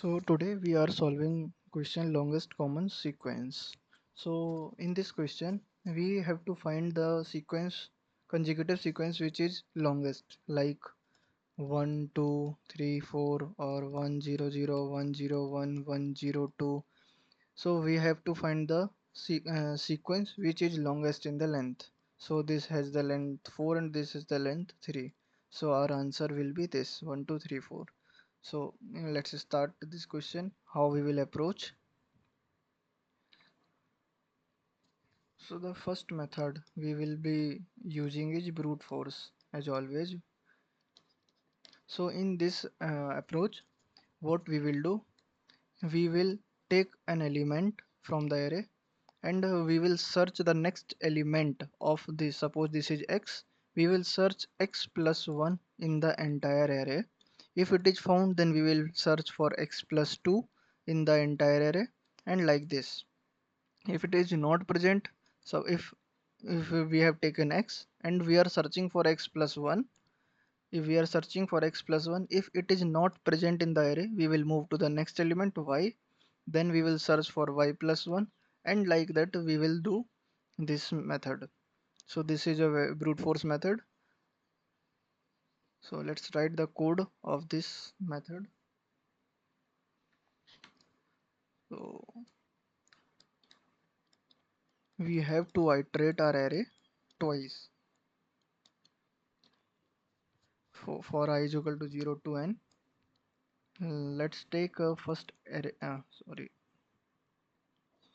So today we are solving question longest common sequence. So in this question we have to find the sequence consecutive sequence which is longest, like 1 2 3 4 or 1 0 0 1 0 1 1 0 2. So we have to find the sequence which is longest in the length. So this has the length 4 and this is the length 3. So our answer will be this 1 2 3 4. So let's start this question, how we will approach. So the first method we will be using is brute force as always. So in this approach, what we will do, we will take an element from the array and we will search the next element of this. Suppose this is x, we will search x plus 1 in the entire array. If it is found, then we will search for x plus 2 in the entire array, and like this. If it is not present, so if we have taken x and we are searching for x plus 1, if we are searching for x plus 1, if it is not present in the array, we will move to the next element y, then we will search for y plus 1, and like that we will do this method. So this is a brute force method. So let's write the code of this method. So we have to iterate our array twice for I is equal to 0 to n. Let's take a first array,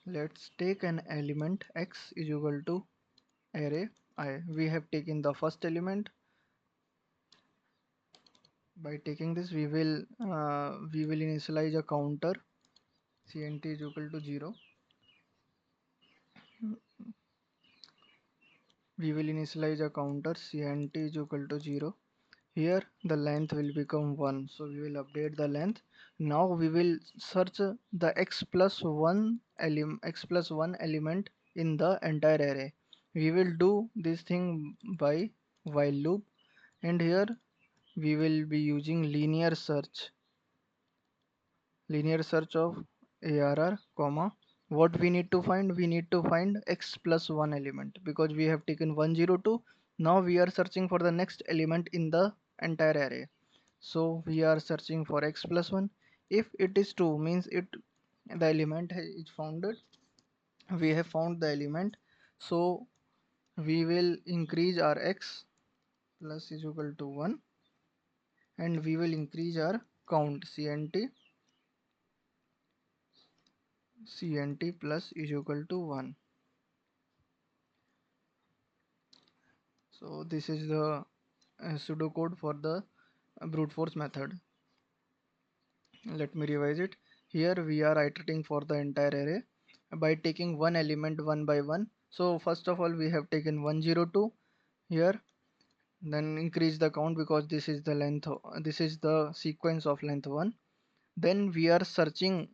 let's take an element x is equal to array I. We have taken the first element. By taking this, we will initialize a counter cnt is equal to 0. We will initialize a counter cnt is equal to 0. Here the length will become 1, so we will update the length. Now we will search the x plus 1 element in the entire array. We will do this thing by while loop, and here we will be using linear search of arr comma. What we need to find, we need to find x plus 1 element, because we have taken 102. Now we are searching for the next element in the entire array. So we are searching for x plus 1. If it is 2, means it the element is founded, we have found the element. So we will increase our x plus is equal to 1, and we will increase our count cnt plus is equal to 1. So this is the pseudocode for the brute force method. Let me revise it. Here we are iterating for the entire array by taking one element one by one. So first of all we have taken 102 here, then increase the count because this is the length, this is the sequence of length 1. Then we are searching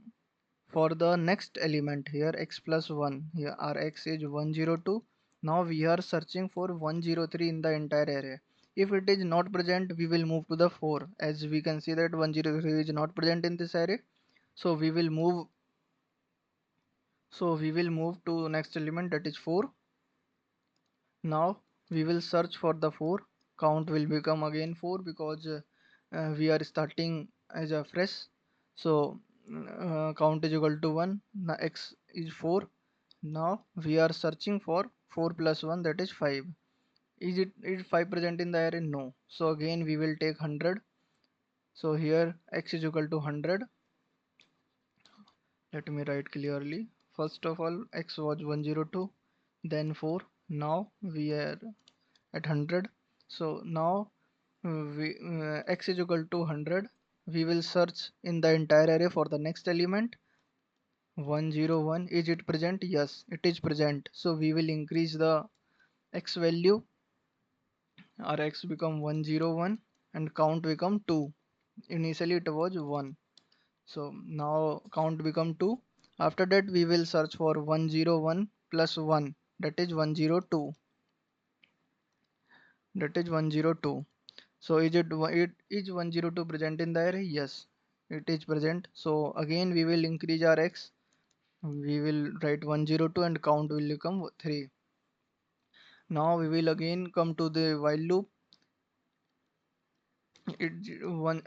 for the next element here, x plus 1. Here our x is 102. Now we are searching for 103 in the entire array. If it is not present, we will move to the 4, as we can see that 103 is not present in this array. So we will move to next element, that is 4. Now we will search for the 4. Count will become again 4 because we are starting as a fresh. So count is equal to 1. Now x is 4. Now we are searching for 4 plus 1, that is 5. Is 5 present in the array? No. So again we will take 100. So here x is equal to 100. Let me write clearly. First of all, x was 102, then 4. Now we are at 100. So now x is equal to 100. We will search in the entire array for the next element 101. Is it present? Yes, it is present. So we will increase the x value. Our x become 101 and count become 2. Initially it was 1. So now count become 2. After that we will search for 101 plus 1, that is 102. That is 102. So is it is 102 present in the array? Yes. it is present. So again we will increase our x. We will write 102 and count will become 3. Now we will again come to the while loop.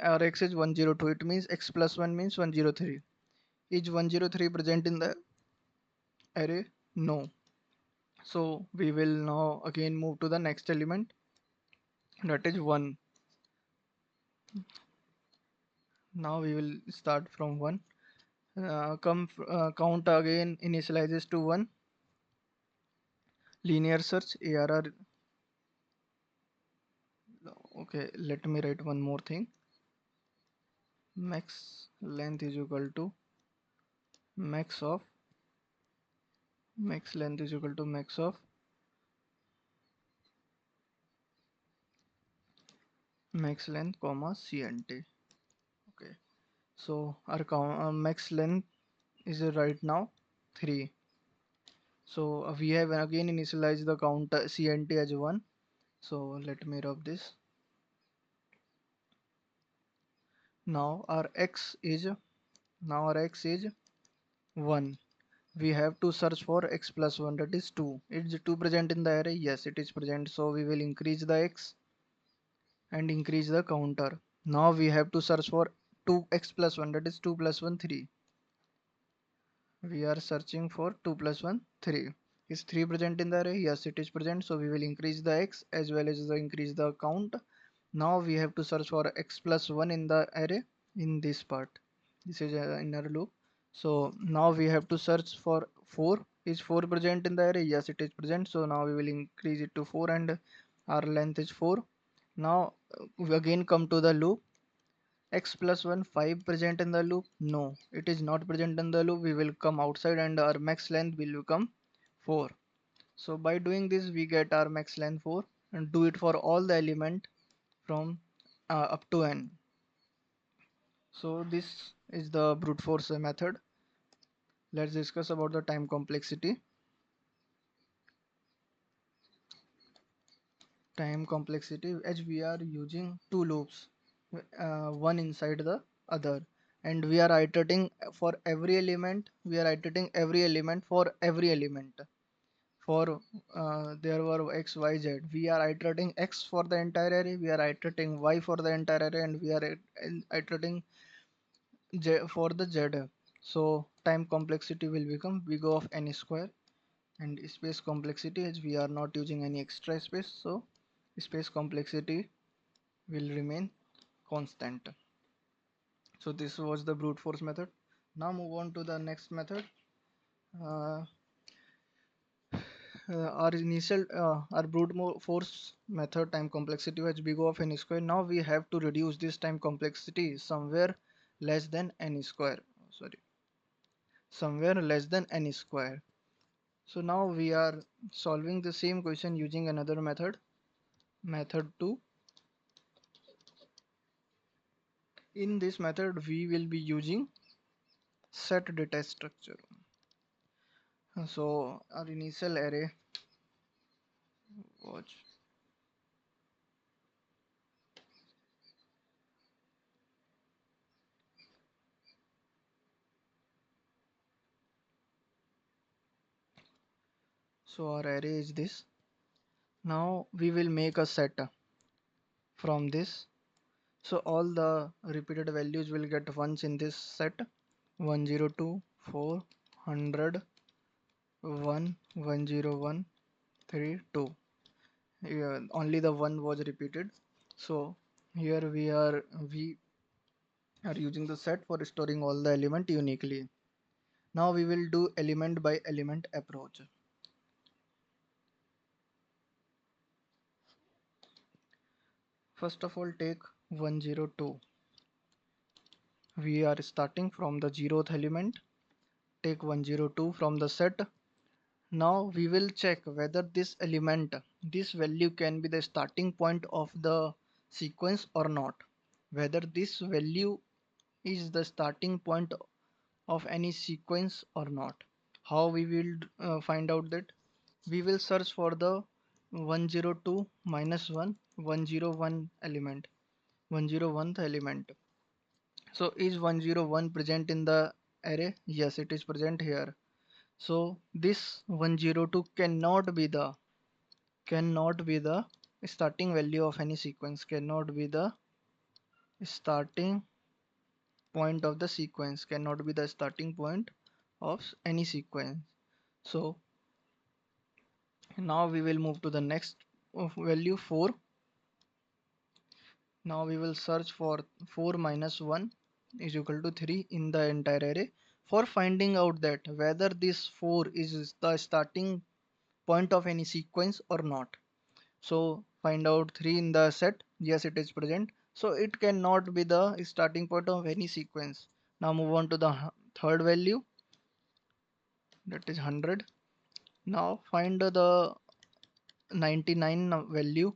Our x is 102. It means x plus 1 means 103. Is 103 present in the array? No. So we will now again move to the next element, that is 1. Now we will start from 1. Count again initializes to 1. Linear search ARR. Okay, let me write one more thing. Max length is equal to max of max length is equal to max of max length comma cnt. Okay, so our max length is right now 3. So we have again initialized the count cnt as 1. So let me rub this. Now our x is 1. We have to search for x plus 1, that is 2. Is 2 present in the array? Yes, it is present. So we will increase the x and increase the counter. Now we have to search for 2x plus 1, that is 2 plus 1 3. We are searching for 2 plus 1 3. Is 3 present in the array? Yes, it is present. So we will increase the x as well as increase the count. Now we have to search for x plus 1 in the array in this part. This is an inner loop. So now we have to search for 4. Is 4 present in the array? Yes, it is present. So now we will increase it to 4 and our length is 4. Now we again come to the loop. X plus 1 5 present in the loop? No, it is not present in the loop. We will come outside and our max length will become 4. So by doing this we get our max length 4 and do it for all the element from up to n. So this is the brute force method. Let's discuss about the time complexity. Time complexity, as we are using two loops, one inside the other, and we are iterating for every element. We are iterating every element for every element. For there were x, y, z. We are iterating x for the entire array. We are iterating y for the entire array, and we are iterating for the z. So time complexity will become big O of n square, and space complexity, as we are not using any extra space, so space complexity will remain constant. So this was the brute force method. Now move on to the next method. uh, our brute force method time complexity was big O of n square. Now we have to reduce this time complexity somewhere less than n square. Sorry, somewhere less than n square. So now we are solving the same question using another method, method 2. In this method we will be using set data structure. So our initial array was, so our array is this. Now we will make a set from this. So all the repeated values will get ones in this set. 102, 4, 100, 1, 101, 3, 2. Yeah, only the 1 was repeated. So here we are using the set for storing all the element uniquely. Now we will do element by element approach. First of all, take 102. We are starting from the 0th element. Take 102 from the set. Now we will check whether this element, this value can be the starting point of the sequence or not. Whether this value is the starting point of any sequence or not. How we will find out that? We will search for the 102 minus 1, 101 element, 101th element. So is 101 present in the array? Yes, it is present here. So this 102 cannot be the starting value of any sequence, cannot be the starting point of the sequence, cannot be the starting point of any sequence. So now we will move to the next value 4. Now we will search for 4 minus 1 is equal to 3 in the entire array for finding out that whether this 4 is the starting point of any sequence or not. So find out 3 in the set. Yes, it is present. So it cannot be the starting point of any sequence. Now move on to the third value, that is 100. Now find the 99 value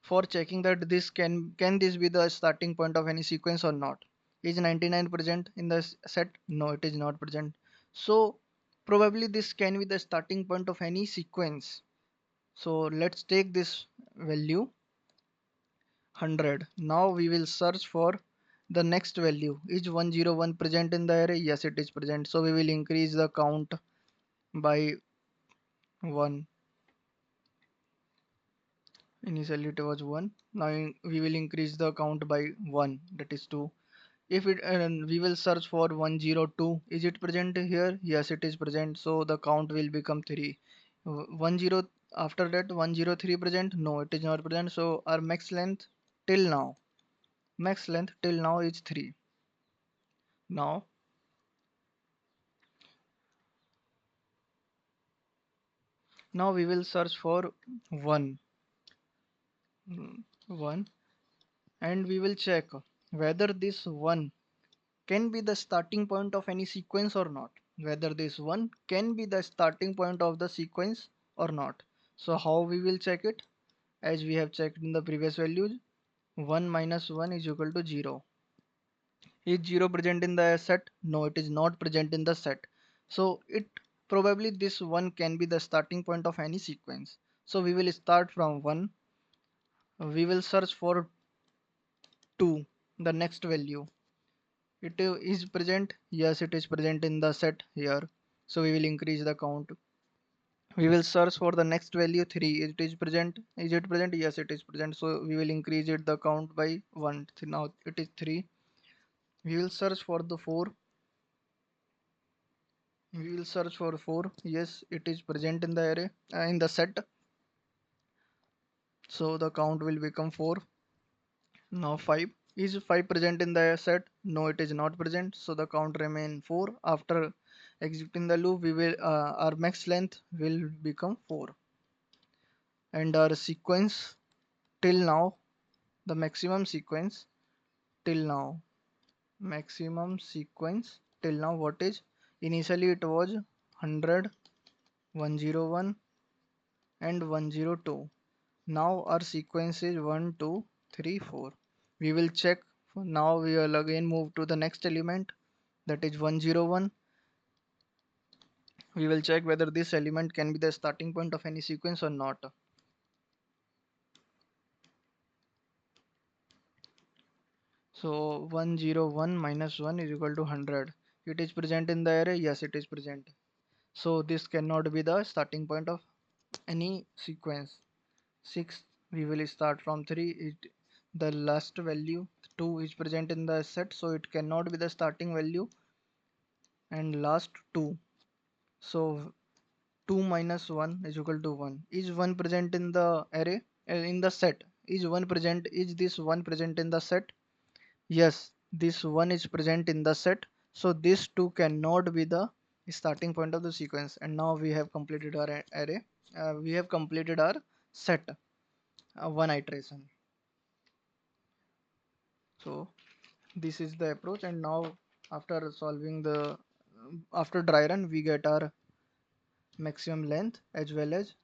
for checking that this can this be the starting point of any sequence or not. Is 99 present in the set? No, it is not present. So probably this can be the starting point of any sequence. So let's take this value 100. Now we will search for the next value. Is 101 present in the array? Yes, it is present. So we will increase the count by 1. Initially it was 1. Now we will increase the count by 1, that is 2. If it we will search for 102. Is it present here? Yes, it is present. So the count will become 3. 10 after that 103 present? No, it is not present. So our max length till now is 3. Now we will search for 1 1 and we will check whether this 1 can be the starting point of any sequence or not, whether this one can be the starting point of the sequence or not. So how we will check it? As we have checked in the previous values, 1 minus 1 is equal to 0. Is 0 present in the set? No, it is not present in the set. So it probably this 1 can be the starting point of any sequence. So we will start from 1. We will search for 2, the next value. It is present? Yes, it is present in the set here. So we will increase the count. We will search for the next value 3. It is present? Is it present? Yes, it is present. So we will increase it the count by 1. So now it is 3. We will search for the 4. We will search for 4. Yes, it is present in the array, in the set. So the count will become 4. Now 5. Is 5 present in the set? No, it is not present. So the count remain 4. After exiting the loop, we will our max length will become 4. And our sequence till now, the maximum sequence till now what is? Initially it was 100, 101 and 102. Now our sequence is 1, 2, 3, 4. We will check. Now we will again move to the next element, that is 101. We will check whether this element can be the starting point of any sequence or not. So 101 minus 1 is equal to 100. It is present in the array? Yes, it is present. So this cannot be the starting point of any sequence. 6, we will start from 3. The last value 2 is present in the set, so it cannot be the starting value. And last 2. So 2 minus 1 is equal to 1. Is 1 present in the array? In the set? Is 1 present? Is this 1 present in the set? Yes, this 1 is present in the set. So this 2 cannot be the starting point of the sequence. And now we have completed our array. We have completed our set, one iteration. So this is the approach. And now after solving the after dry run, we get our maximum length as well as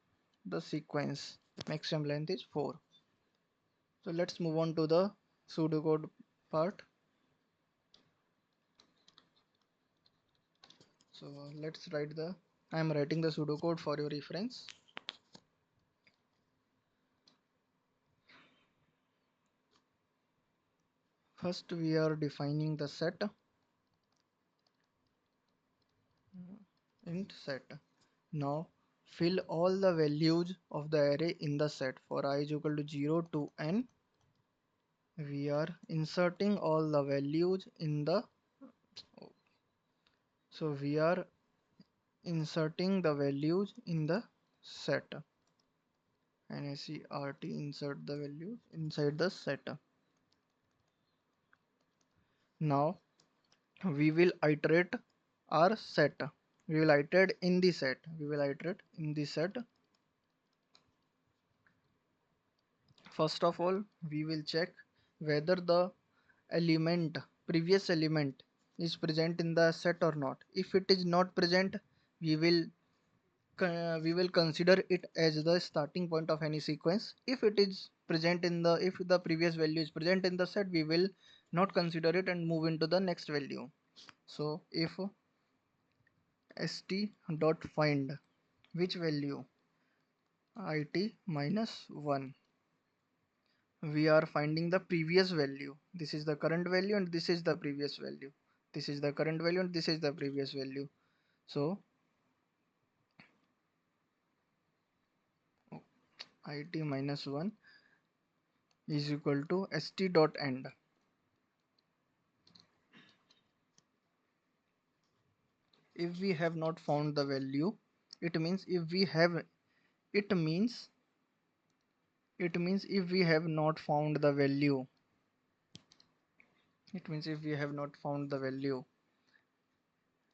the sequence. Maximum length is 4. So let's move on to the pseudocode part. So let's write the I am writing the pseudocode for your reference. First we are defining the set, int set. Now fill all the values of the array in the set. For I is equal to 0 to n, we are inserting all the values in the, so we are inserting the values in the set. NACRT, insert the values inside the set. Now we will iterate our set. We will iterate in the set. We will iterate in the set. First of all, we will check whether the element, previous element, is present in the set or not. If it is not present, we will consider it as the starting point of any sequence. If it is present in the, if the previous value is present in the set, we will not consider it and move into the next value. So if st dot find which value, it minus 1, we are finding the previous value. This is the current value and this is the previous value. This is the current value and this is the previous value. So it minus 1 is equal to st dot end. If we have not found the value, it means if we have, it means if we have not found the value, it means if we have not found the value,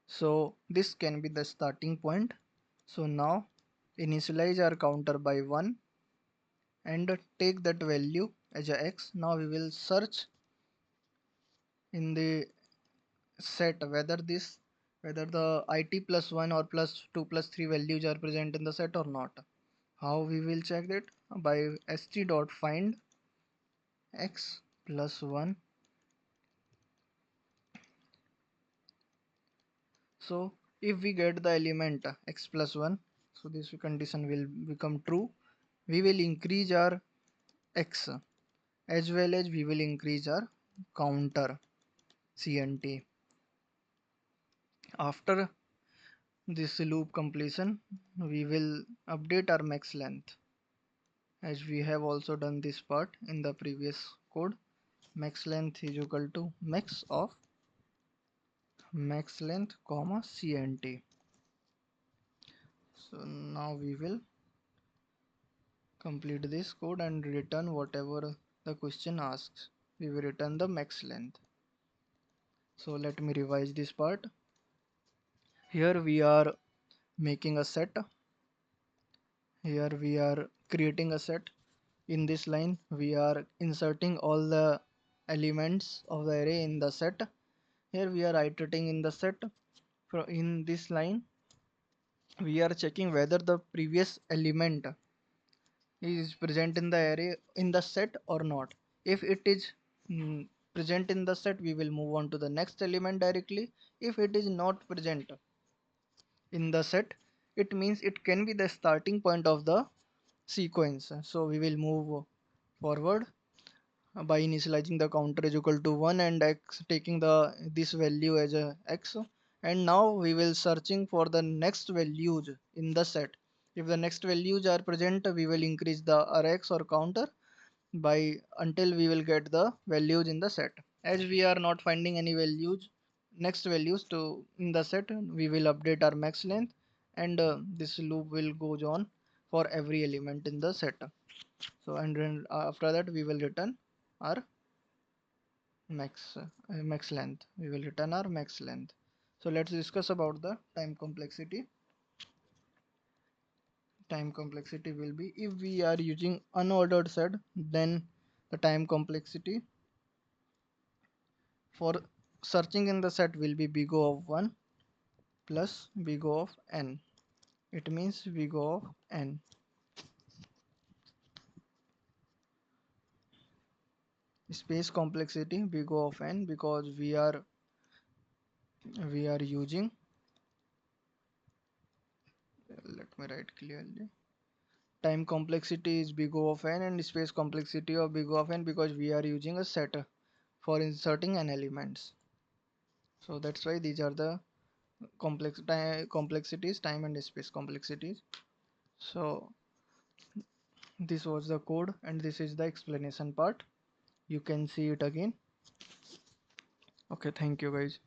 so this can be the starting point. So now initialize our counter by 1 and take that value as a x. Now we will search in the set whether this, whether the it plus 1 or plus 2 plus 3 values are present in the set or not. How we will check that? By st dot find x plus 1. So if we get the element x plus 1, so this condition will become true. We will increase our x as well as we will increase our counter cnt. After this loop completion, we will update our max length, as we have also done this part in the previous code. Max length is equal to max of max length comma cnt. So now we will complete this code and return whatever the question asks. We will return the max length. So let me revise this part. Here we are making a set. Here we are creating a set. In this line we are inserting all the elements of the array in the set. Here we are iterating in the set. In this line we are checking whether the previous element is present in the array in the set or not. If it is present in the set, we will move on to the next element directly. If it is not present in the set, it means it can be the starting point of the sequence. So we will move forward by initializing the counter is equal to 1 and x, taking the this value as a x. And now we will searching for the next values in the set. If the next values are present, we will increase the rx or counter by until we will get the values in the set. As we are not finding any values, next values to in the set, we will update our max length, and this loop will goes on for every element in the set. So and then after that we will return our max length. We will return our max length. So let's discuss about the time complexity. Time complexity will be, if we are using unordered set, then the time complexity for searching in the set will be big O of 1 plus big O of n. It means big O of n. Space complexity big O of n, because we are using, let me write clearly. Time complexity is big O of n and space complexity of big O of n, because we are using a set for inserting an elements. So that's why these are the complexities, time and space complexities. So this was the code and this is the explanation part. You can see it again. Okay, thank you guys.